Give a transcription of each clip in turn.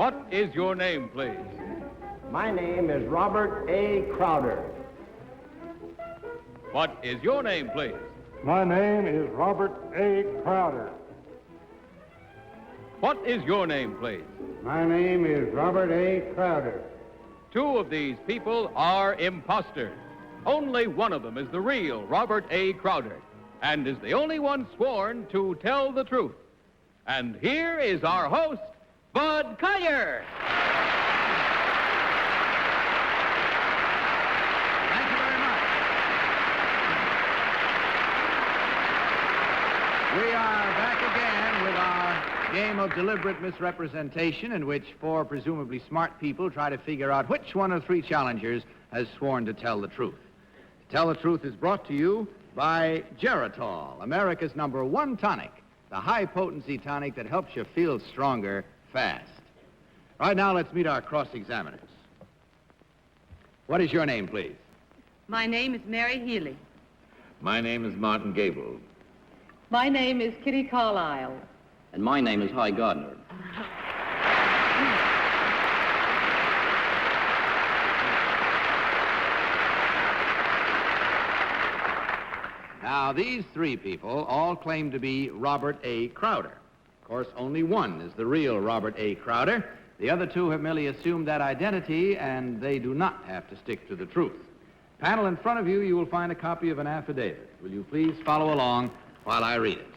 What is your name, please? My name is Robert A. Crowder. What is your name, please? My name is Robert A. Crowder. What is your name, please? My name is Robert A. Crowder. Two of these people are imposters. Only one of them is the real Robert A. Crowder, and is the only one sworn to tell the truth. And here is our host, Bud Collier. Thank you very much. We are back again with our game of deliberate misrepresentation, in which four presumably smart people try to figure out which one of three challengers has sworn to tell the truth. To Tell the Truth is brought to you by Geritol, America's #1 tonic, the high-potency tonic that helps you feel stronger fast. Right now, let's meet our cross-examiners. What is your name, please? My name is Mary Healy. My name is Martin Gabel. My name is Kitty Carlisle. And my name is Gardner. Now, these three people all claim to be Robert A. Crowder. Of course, only one is the real Robert A. Crowder. The other two have merely assumed that identity, and they do not have to stick to the truth. Panel, in front of you, you will find a copy of an affidavit. Will you please follow along while I read it?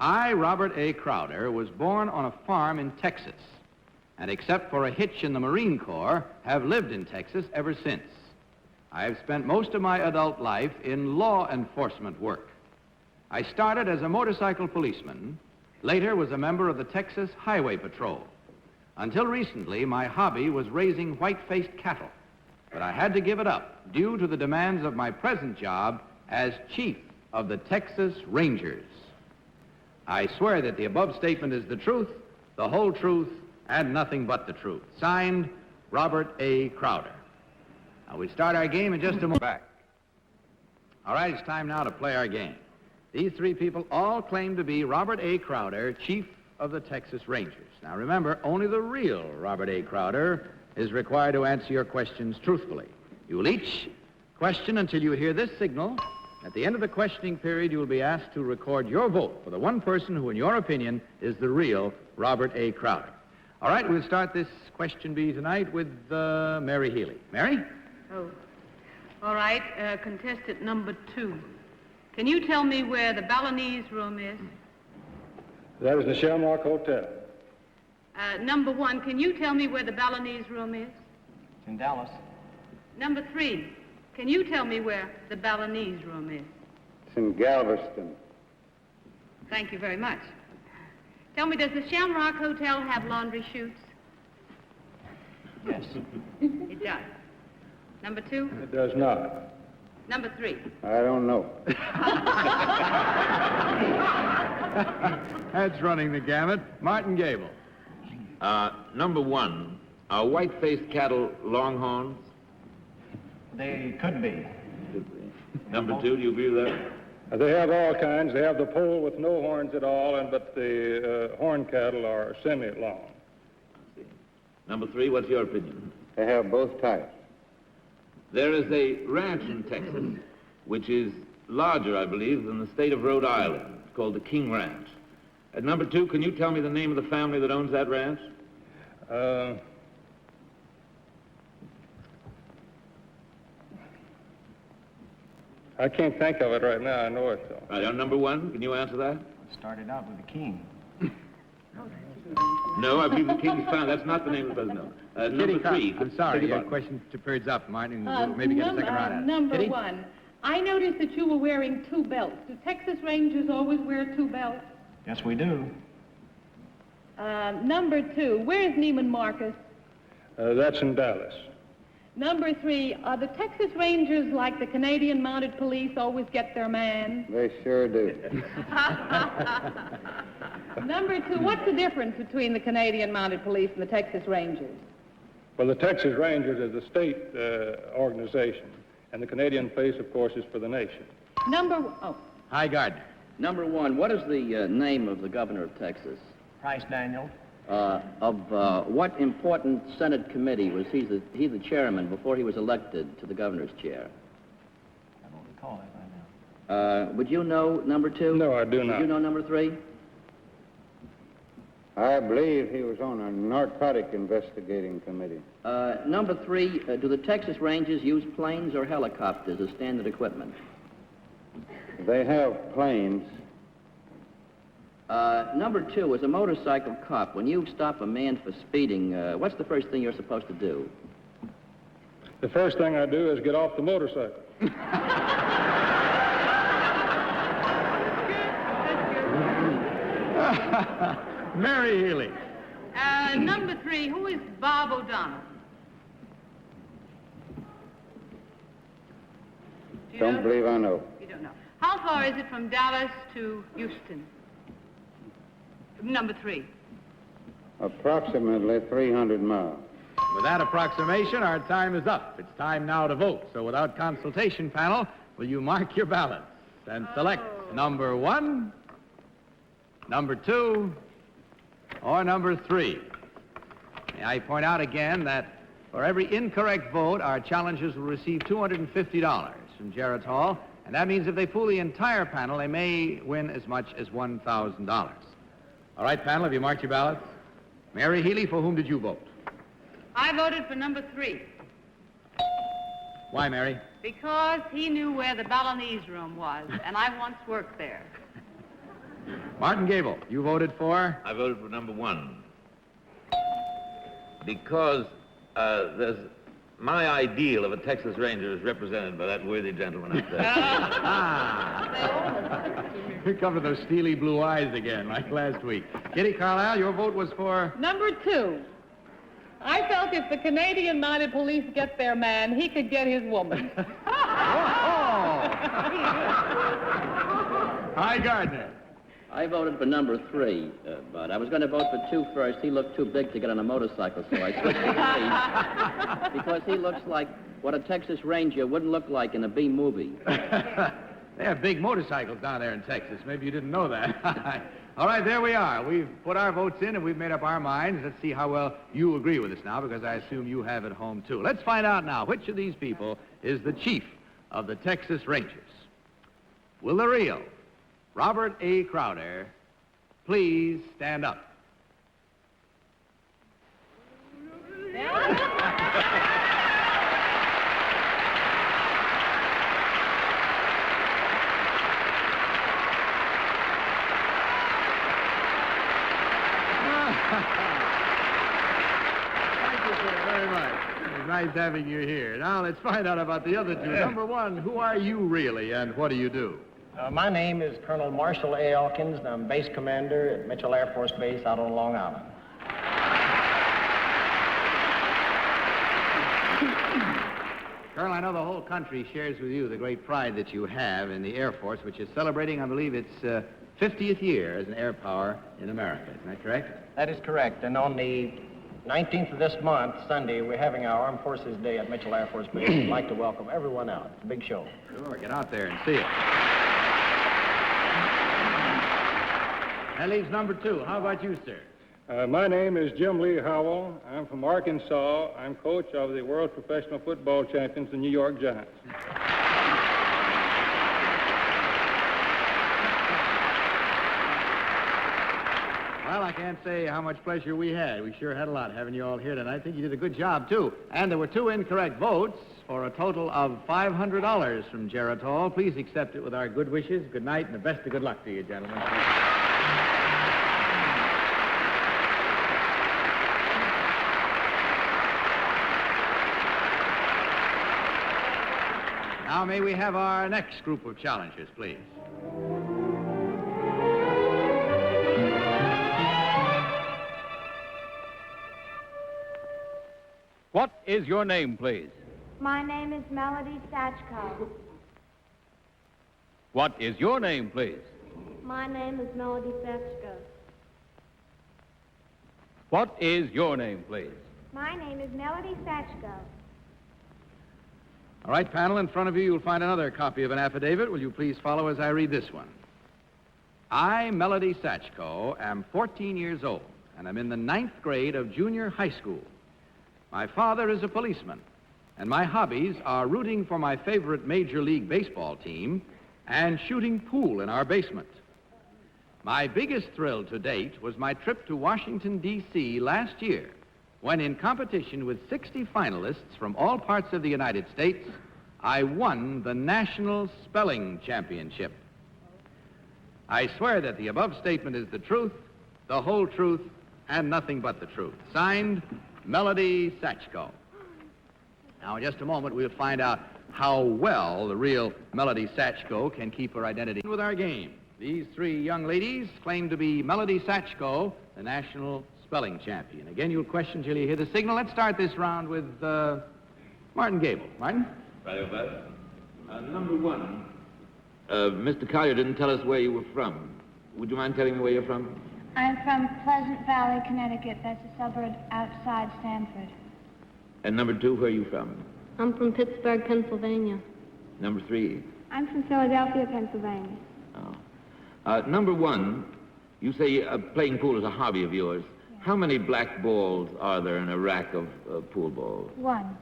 I, Robert A. Crowder, was born on a farm in Texas, and except for a hitch in the Marine Corps, have lived in Texas ever since. I have spent most of my adult life in law enforcement work. I started as a motorcycle policeman, later was a member of the Texas Highway Patrol. Until recently, my hobby was raising white-faced cattle, but I had to give it up due to the demands of my present job as chief of the Texas Rangers. I swear that the above statement is the truth, the whole truth, and nothing but the truth. Signed, Robert A. Crowder. Now, we start our game in just a moment. Back. All right, it's time now to play our game. These three people all claim to be Robert A. Crowder, chief of the Texas Rangers. Now, remember, only the real Robert A. Crowder is required to answer your questions truthfully. You will each question until you hear this signal. At the end of the questioning period, you will be asked to record your vote for the one person who, in your opinion, is the real Robert A. Crowder. All right, we'll start this question bee tonight with Mary Healy. Mary? Oh. All right, contestant number 2. Can you tell me where the Balinese room is? That is the Shamrock Hotel. Number 1, can you tell me where the Balinese room is? It's in Dallas. Number 3, can you tell me where the Balinese room is? It's in Galveston. Thank you very much. Tell me, does the Shamrock Hotel have laundry chutes? Yes. It does. Number 2? It does not. Number 3? I don't know. That's running the gamut. Martin Gabel. Number 1, are white-faced cattle longhorns? They could be. Number 2, do you agree with that? They have all kinds. They have the pole with no horns at all, but the horn cattle are semi-long. Number 3, what's your opinion? They have both types. There is a ranch in Texas which is larger, I believe, than the state of Rhode Island. It's called the King Ranch. At number 2, can you tell me the name of the family that owns that ranch? I can't think of it right now. I know it, though. Right, on number 1, can you answer that? Started out with the king. No, I believe the King's found. That's not the name of the president. No. Number 3. I'm sorry, your question period's up, Martin. We'll maybe get a second round at it. Number Kitty? 1, I noticed that you were wearing 2 belts. Do Texas Rangers always wear 2 belts? Yes, we do. Number 2, where's Neiman Marcus? That's in Dallas. Number 3, are the Texas Rangers like the Canadian Mounted Police always get their man? They sure do. Number 2, what's the difference between the Canadian Mounted Police and the Texas Rangers? Well, the Texas Rangers is a state organization, and the Canadian Police, of course, is for the nation. Hi, Gardner. Number 1, what is the name of the governor of Texas? Price Daniel. Of what important Senate committee was he the chairman before he was elected to the governor's chair? I don't recall that right now. Would you know number 2? No, I do not. Would you know number 3? I believe he was on a narcotic investigating committee. Number 3, do the Texas Rangers use planes or helicopters as standard equipment? They have planes. Number 2, as a motorcycle cop, when you stop a man for speeding, what's the first thing you're supposed to do? The first thing I do is get off the motorcycle. Mary Healy. Number 3, who is Bob O'Donnell? Do you Don't know? believe I know. You don't know. How far is it from Dallas to Houston? Number 3. Approximately 300 miles. With that approximation, our time is up. It's time now to vote. So without consultation, panel, will you mark your ballots and select number 1, number 2, or number 3? May I point out again that for every incorrect vote, our challengers will receive $250 from Jarrett's Hall, and that means if they fool the entire panel, they may win as much as $1,000. All right, panel, have you marked your ballots? Mary Healy, for whom did you vote? I voted for number 3 Why, Mary? because he knew where the Balinese room was, and I once worked there. Martin Gabel, you voted for? I voted for number 1. Because there's my ideal of a Texas Ranger is represented by that worthy gentleman up there. Here come to those steely blue eyes again, like last week. Kitty Carlisle, your vote was for? Number 2. I felt if the Canadian Mounted Police get their man, he could get his woman. Hi, Gardner. I voted for number 3, but I was going to vote for 2 first. He looked too big to get on a motorcycle, so I switched to 3 because he looks like what a Texas Ranger wouldn't look like in a B movie. They have big motorcycles down there in Texas. Maybe you didn't know that. All right, there we are. We've put our votes in and we've made up our minds. Let's see how well you agree with us now, because I assume you have at home, too. Let's find out now which of these people is the chief of the Texas Rangers. Will the real Robert A. Crowder please stand up? Nice having you here. Now let's find out about the other 2. Number 1, who are you really and what do you do? My name is Colonel Marshall A. Elkins, and I'm base commander at Mitchell Air Force Base out on Long Island. Colonel, I know the whole country shares with you the great pride that you have in the Air Force, which is celebrating, I believe, its 50th year as an air power in America. Isn't that correct? That is correct, and on the 19th of this month, Sunday, we're having our Armed Forces Day at Mitchell Air Force Base. We'd like to welcome everyone out. It's a big show. Sure, get out there and see it. That leaves number 2. How about you, sir? My name is Jim Lee Howell. I'm from Arkansas. I'm coach of the World Professional Football Champions, the New York Giants. Well, I can't say how much pleasure we had. We sure had a lot having you all here tonight. I think you did a good job, too. And there were 2 incorrect votes for a total of $500 from Jarrett's Hall. Please accept it with our good wishes. Good night and the best of good luck to you, gentlemen. Now, may we have our next group of challengers, please? What is your name, please? My name is Melodie Sachiko. What is your name, please? My name is Melodie Sachiko. What is your name, please? My name is Melodie Sachiko. All right, panel, in front of you, you'll find another copy of an affidavit. Will you please follow as I read this one? I, Melodie Sachiko, am 14 years old, and I'm in the 9th grade of junior high school. My father is a policeman, and my hobbies are rooting for my favorite Major League Baseball team and shooting pool in our basement. My biggest thrill to date was my trip to Washington, D.C. last year, when in competition with 60 finalists from all parts of the United States, I won the National Spelling Championship. I swear that the above statement is the truth, the whole truth, and nothing but the truth. Signed, Melodie Sachiko. Now, in just a moment, we'll find out how well the real Melodie Sachiko can keep her identity with our game. These three young ladies claim to be Melodie Sachiko, the national spelling champion. Again, you'll question till you hear the signal. Let's start this round with Martin Gabel. Martin? Right over. Number one, Mr. Collier didn't tell us where you were from. Would you mind telling me where you're from? I'm from Pleasant Valley, Connecticut. That's a suburb outside Stamford. And number two, where are you from? I'm from Pittsburgh, Pennsylvania. Number three. I'm from Philadelphia, Pennsylvania. Oh. Number one, you say playing pool is a hobby of yours. Yeah. How many black balls are there in a rack of pool balls? One.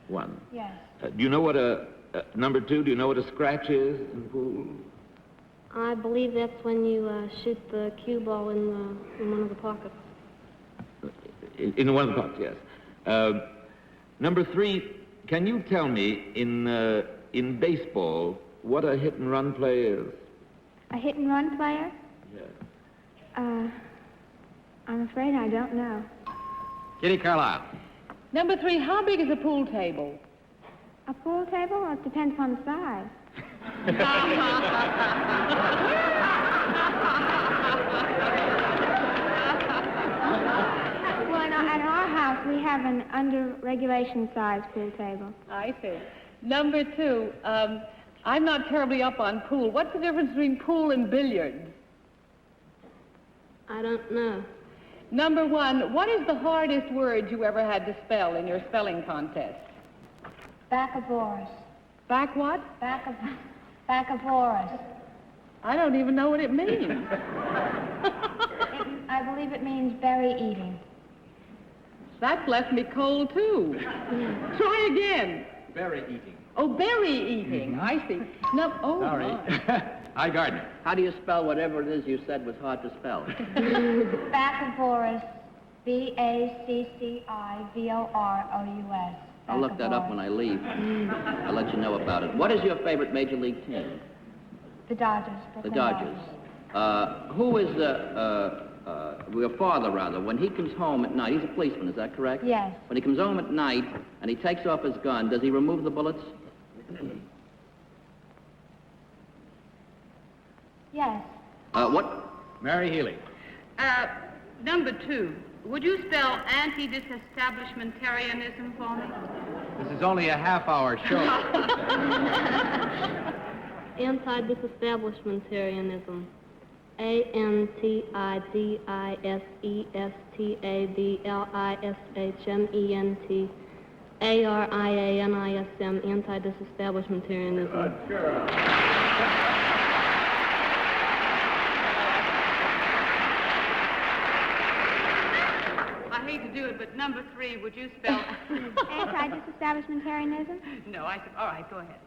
One. Yes. Do you know what number two, do you know what a scratch is in pool? I believe that's when you shoot the cue ball in one of the pockets. In one of the pockets, yes. Number three, can you tell me in baseball what a hit and run play is? A hit and run player? Yes. I'm afraid I don't know. Kitty Carlisle. Number 3, how big is a pool table? A pool table? Well, it depends upon the size. Well, at our house, we have an under-regulation size pool table. I see. Number 2, I'm not terribly up on pool. What's the difference between pool and billiards? I don't know. Number 1, what is the hardest word you ever had to spell in your spelling contest? Back-a-vorous. Back what? Back-a-vorous. I don't even know what it means. I believe it means berry eating. That's left me cold, too. Try again. Berry eating. Oh, berry eating. I see. No, oh, Sorry. my. Hi, Gardner. How do you spell whatever it is you said was hard to spell? Back-a-vorous. B-A-C-C-I-V-O-R-O-U-S. I'll look that up when I leave. I'll let you know about it. What is your favorite major league team? The Dodgers. The Dodgers. Who is your father, rather, when he comes home at night, he's a policeman, is that correct? Yes. When he comes home at night and he takes off his gun, does he remove the bullets? Yes. What? Mary Healy. Number 2, would you spell anti-disestablishmentarianism for me? This is only a half-hour show. Anti-disestablishmentarianism. A-N-T-I-D-I-S-E-S-T-A-B-L-I-S-H-M-E-N-T-A-R-I-A-N-I-S-M, anti-disestablishmentarianism. I hate to do it, but number 3, would you spell... Anti-disestablishmentarianism? No, I said, all right, go ahead.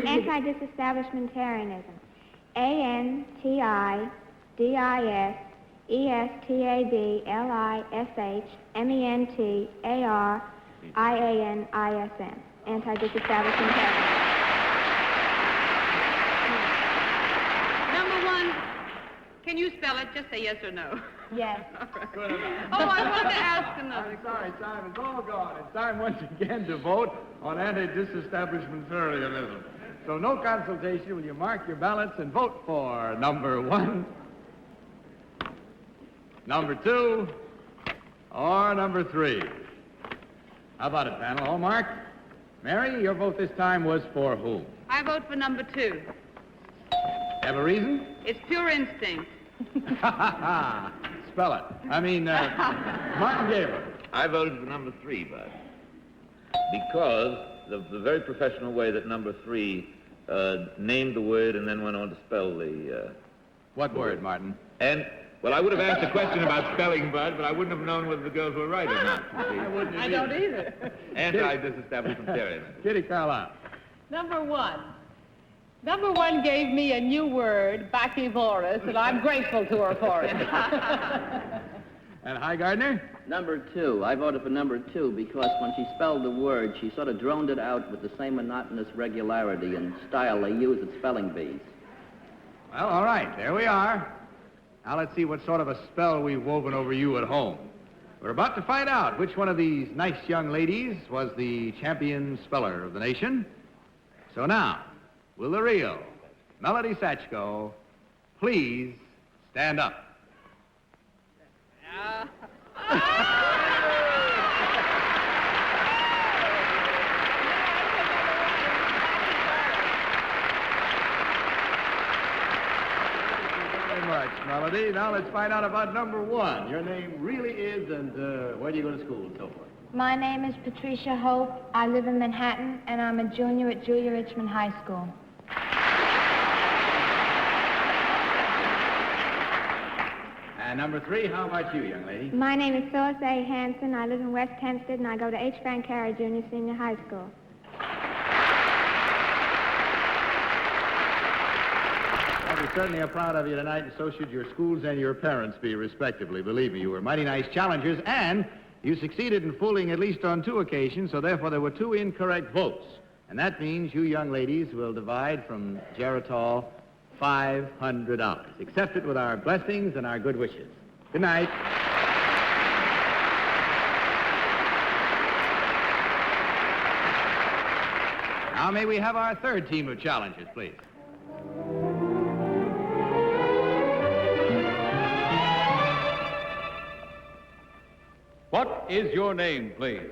Anti-disestablishmentarianism. A-N-T-I-D-I-S-E-S-T-A-B-L-I-S-H-M-E-N-T-A-R-I-A-N-I-S-M. Anti-disestablishmentarianism. Number 1, can you spell it? Just say yes or no. Yes. All right. Oh, I wanted to ask another. Sorry, time is all gone. It's time once again to vote on anti-disestablishmentarianism. So no consultation. Will you mark your ballots and vote for number 1, number 2, or number 3? How about it, panel? All marked? Mary, your vote this time was for whom? I vote for number 2. Have a reason? It's pure instinct. Spell it. Martin Gabel. I voted for number 3, Bud, because the very professional way that number 3 named the word and then went on to spell the What word, Martin? And, well, I would have asked a question about spelling, Bud, but I wouldn't have known whether the girls were right or not. I don't either. Anti-disestablishment theory. Kitty Carlisle. Number one. Number one gave me a new word, bacivorous, and I'm grateful to her for it. And hi, Gardner? Number 2. I voted for number 2 because when she spelled the word, she sort of droned it out with the same monotonous regularity and style they use at spelling bees. Well, all right, there we are. Now let's see what sort of a spell we've woven over you at home. We're about to find out which one of these nice young ladies was the champion speller of the nation. So now, will the real Melodie Sachiko please stand up? Very much, Melodie. Now let's find out about number 1. Your name really is, and where do you go to school and so forth? My name is Patricia Hope. I live in Manhattan, and I'm a junior at Julia Richmond High School. And number 3, how about you, young lady? My name is Phyllis A. Hanson. I live in West Hempstead, and I go to H. Van Carey Junior Senior High School. Well, we certainly are proud of you tonight, and so should your schools and your parents be, respectively. Believe me, you were mighty nice challengers, and you succeeded in fooling at least on 2 occasions, so therefore there were 2 incorrect votes. And that means you young ladies will divide from Geritol $500. Accept it with our blessings and our good wishes. Good night. Now may we have our 3rd team of challengers, please. What is your name, please?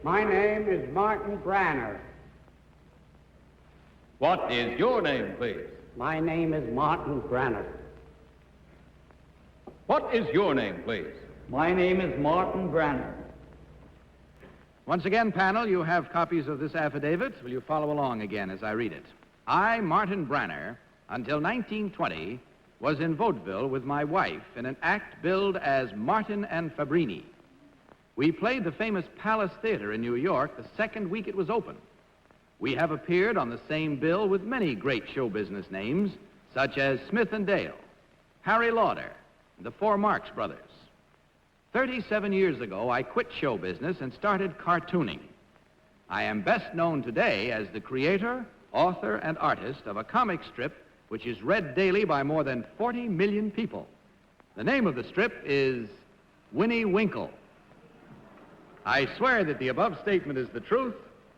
My name is Martin Branner. What is your name, please? My name is Martin Branner. What is your name, please? My name is Martin Branner. Once again, panel, you have copies of this affidavit. Will you follow along again as I read it? I, Martin Branner, until 1920, was in vaudeville with my wife in an act billed as Martin and Fabrini. We played the famous Palace Theater in New York the 2nd week it was open. We have appeared on the same bill with many great show business names, such as Smith & Dale, Harry Lauder, and the 4 Marx Brothers. 37 years ago, I quit show business and started cartooning. I am best known today as the creator, author, and artist of a comic strip which is read daily by more than 40 million people. The name of the strip is Winnie Winkle. I swear that the above statement is the truth,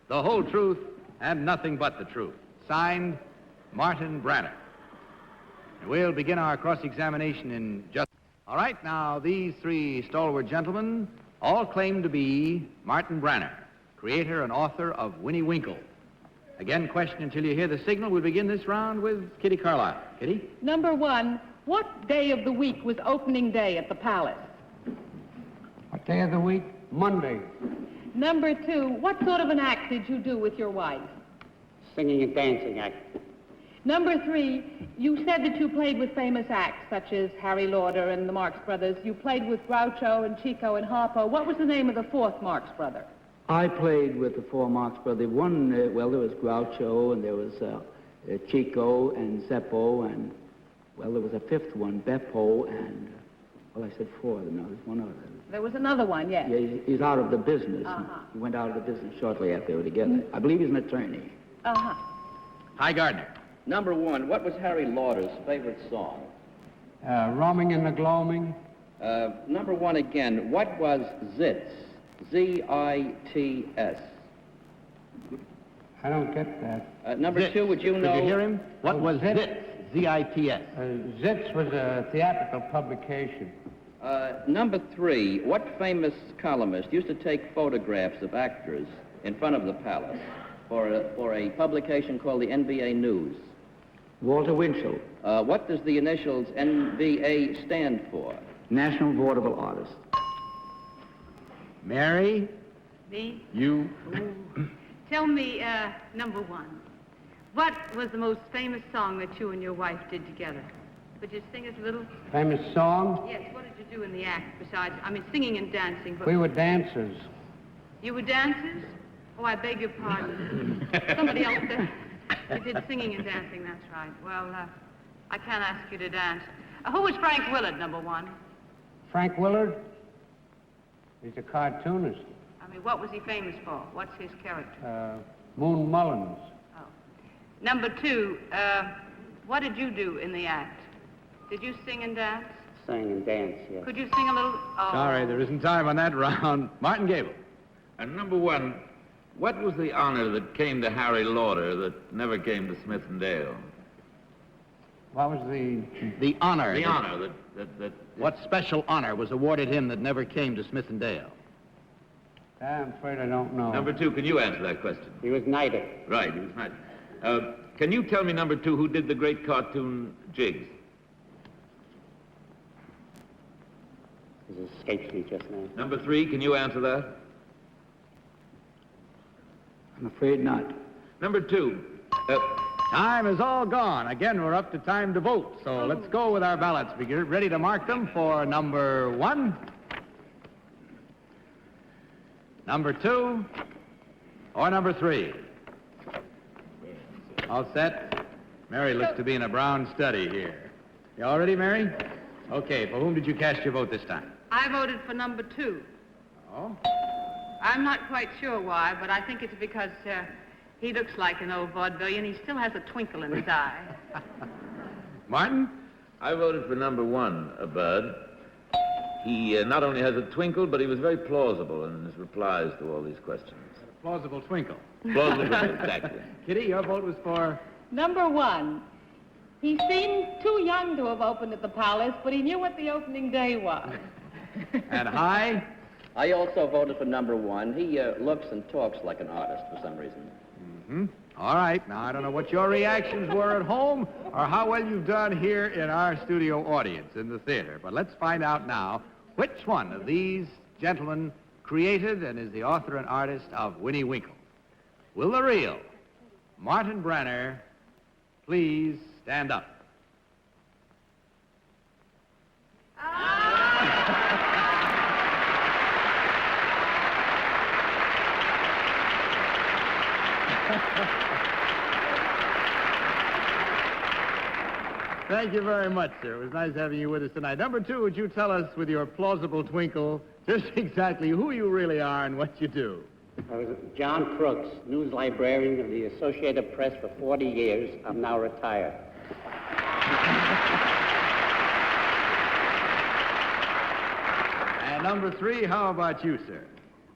the whole truth, and nothing but the truth. Signed, Martin Branner. And we'll begin our cross-examination in just... All right, now, these 3 stalwart gentlemen all claim to be Martin Branner, creator and author of Winnie Winkle. Again, question until you hear the signal. We'll begin this round with Kitty Carlisle. Kitty? Number 1, what day of the week was opening day at the Palace? What day of the week? Monday. Number 2, what sort of an act did you do with your wife? Singing and dancing act. Number 3, you said that you played with famous acts such as Harry Lauder and the Marx Brothers. You played with Groucho and Chico and Harpo. What was the name of the 4th Marx brother? I played with the 4 Marx brothers. One, there was Groucho, and there was Chico and Zeppo, and, there was a 5th one, Beppo, and, I said 4. No, there's one other. There was another one, yes. Yeah, he's out of the business. Uh-huh. He went out of the business shortly after they were together. I believe he's an attorney. Uh-huh. Hi, Gardner. Number 1, what was Harry Lauder's favorite song? Roaming and the Gloaming. Number 1 again, what was Zits? Z-I-T-S. I don't get that. Number Zits. 2, would you know... Did you hear him? What was Zits? Z-I-T-S. Zits was a theatrical publication. Number 3, what famous columnist used to take photographs of actors in front of the palace for a publication called the NBA News? Walter Winchell. What does the initials NBA stand for? National Vaudeville Artist. Mary? Me? You? Tell me, number 1, what was the most famous song that you and your wife did together? Could you sing us a little? Famous song? Yes, what did you do in the act besides, singing and dancing? But We were dancers. You were dancers? Oh, I beg your pardon. Somebody else said you did singing and dancing, that's right. Well, I can't ask you to dance. Who was Frank Willard, number one? Frank Willard? He's a cartoonist. What was he famous for? What's his character? Moon Mullins. Oh. Number two, what did you do in the act? Did you sing and dance? Sang and danced, yes. Could you sing a little? Oh. Sorry, there isn't time on that round. Martin Gabel. And number one, what was the honor that came to Harry Lauder that never came to Smith and Dale? What was The honor. The honor that What special honor was awarded him that never came to Smith and Dale? I'm afraid I don't know. Number two, can you answer that question? He was knighted. Right, he was knighted. Can you tell me, number two, who did the great cartoon Jiggs? It escapes me just now. Number three, can you answer that? I'm afraid not. Number two, Time is all gone. Again, we're up to time to vote. So let's go with our ballots. Be ready to mark them for number one, number two, or number three. All set? Mary looks to be in a brown study here. You all ready, Mary? Okay, for whom did you cast your vote this time? I voted for number two. Oh? I'm not quite sure why, but I think it's because he looks like an old vaudevillian. He still has a twinkle in his eye. Martin? I voted for number one, Bud. He not only has a twinkle, but he was very plausible in his replies to all these questions. Plausible twinkle. Plausible twinkle, exactly. Kitty, your vote was for? Number one. He seemed too young to have opened at the Palace, but he knew what the opening day was. And High? I also voted for number one. He looks and talks like an artist for some reason. Mm-hmm. All right. Now, I don't know what your reactions were at home or how well you've done here in our studio audience in the theater. But let's find out now which one of these gentlemen created and is the author and artist of Winnie Winkle. Will the real Martin Branner please stand up? Thank you very much, sir. It was nice having you with us tonight. Number two, would you tell us with your plausible twinkle just exactly who you really are and what you do? I was John Crooks, news librarian of the Associated Press for 40 years. I'm now retired. And number three, how about you, sir?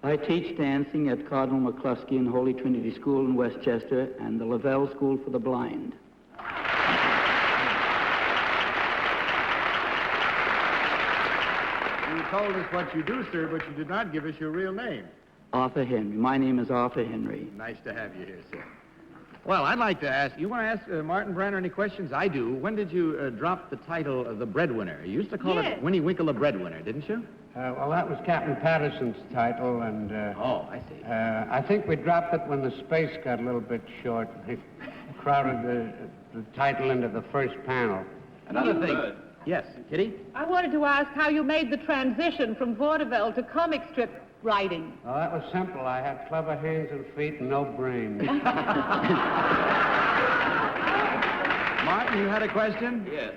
I teach dancing at Cardinal McCluskey and Holy Trinity School in Westchester and the Lavelle School for the Blind. You told us what you do, sir, but you did not give us your real name. Arthur Henry. My name is Arthur Henry. Nice to have you here, sir. Well, I'd like to ask, you want to ask Martin Branner any questions? I do. When did you drop the title of the Breadwinner? You used to call it Winnie Winkle the Breadwinner, didn't you? Well, that was Captain Patterson's title, and... oh, I see. I think we dropped it when the space got a little bit short. They crowded the title into the first panel. Another thing. Yes, Kitty? I wanted to ask how you made the transition from vaudeville to comic strip writing. Oh, that was simple. I had clever hands and feet and no brain. Martin, you had a question? Yes.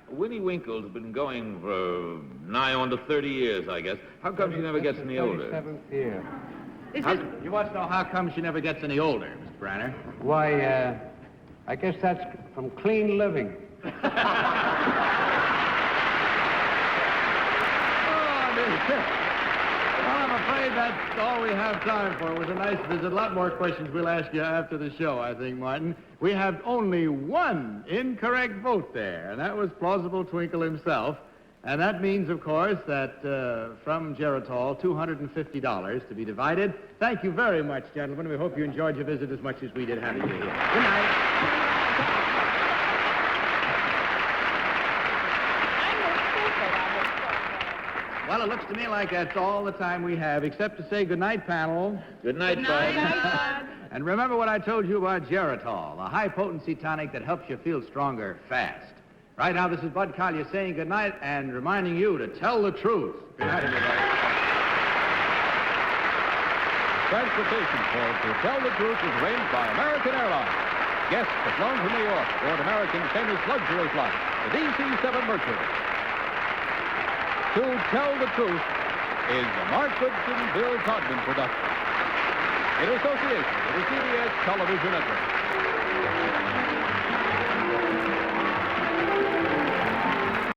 Winnie Winkle's been going for nigh on to 30 years, I guess. How come she never gets any older? 37th year. You want to know how come she never gets any older, Mr. Branner? Why, I guess that's from clean living. Well, I'm afraid that's all we have time for. It was a nice visit. A lot more questions we'll ask you after the show, I think, Martin. We have only one incorrect vote there, and that was Plausible Twinkle himself. And that means, of course, that from Geritol, $250 to be divided. Thank you very much, gentlemen. We hope you enjoyed your visit as much as we did having you here. Good night. Well, it looks to me like that's all the time we have, except to say goodnight, panel. Good night, Bud. And remember what I told you about Geritol, a high-potency tonic that helps you feel stronger fast. Right now, this is Bud Collier saying good night and reminding you to tell the truth. Good night, everybody. Transportation for To Tell the Truth is arranged by American Airlines. Guests have flown from New York aboard American's famous luxury flight, the DC-7 Mercury. To Tell the Truth is a Mark Goodson, Bill Todman production in association with the CBS Television Network.